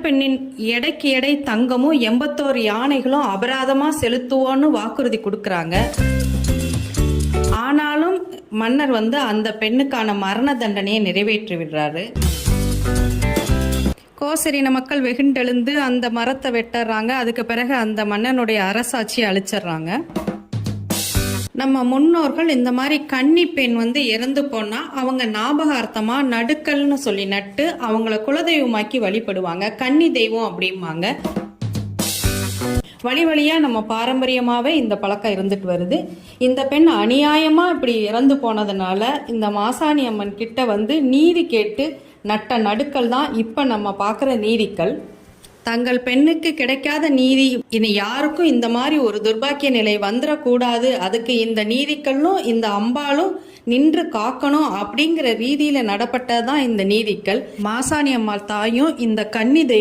பெண்ணின் எடைக்கு எடை தங்கமும் 81 யானைகளும் அபராதமா செலுத்துவோன்னு வாக்குறுதி கொடுக்கறாங்க. ஆனாலும் மன்னர் அந்த பெண்ணுக்கான மரண தண்டனையை நிறைவேற்றி விடுறாரு. கோசரின மக்கள் வெகுண்டெழுந்து அந்த மரத்தை வெட்டுறாங்க. அதுக்கு பிறகு அந்த மன்னனுடைய அரசாட்சியை அழிச்சிடுறாங்க. நம்ம முன்னோர்கள் இந்த மாதிரி கன்னி பெண் இறந்து போனா அவங்க ஞாபகார்த்தமா நடுக்கல்னு சொல்லி நட்டு அவங்கள குலதெய்வமாக்கி வழிபடுவாங்க. கன்னி தெய்வம் அப்படிம்பாங்க. வழி வழியா நம்ம பாரம்பரியமாவே இந்த பழக்கம் இருந்துட்டு வருது. இந்த பெண் அநியாயமா இப்படி இறந்து போனதுனால இந்த மாசாணி அம்மன் கிட்ட நீதி கேட்டு நட்ட நடுக்கல் தான் இப்ப நம்ம பார்க்குற நீதிக்கல். தங்கள் பெண்ணுக்கு கிடைக்காத நீதி இனி யாருக்கும் இந்த மாதிரி ஒரு துர்பாக்கிய நிலை வந்துடக்கூடாது, அதுக்கு இந்த நீதிக்கல்லும் இந்த அம்பாலும் நின்று காக்கணும் அப்படிங்கிற ரீதியில நடப்பட்டதான் இந்த நீதிக்கல். மாசாணி அம்மாள் தாயும் இந்த கன்னி தெய்வம்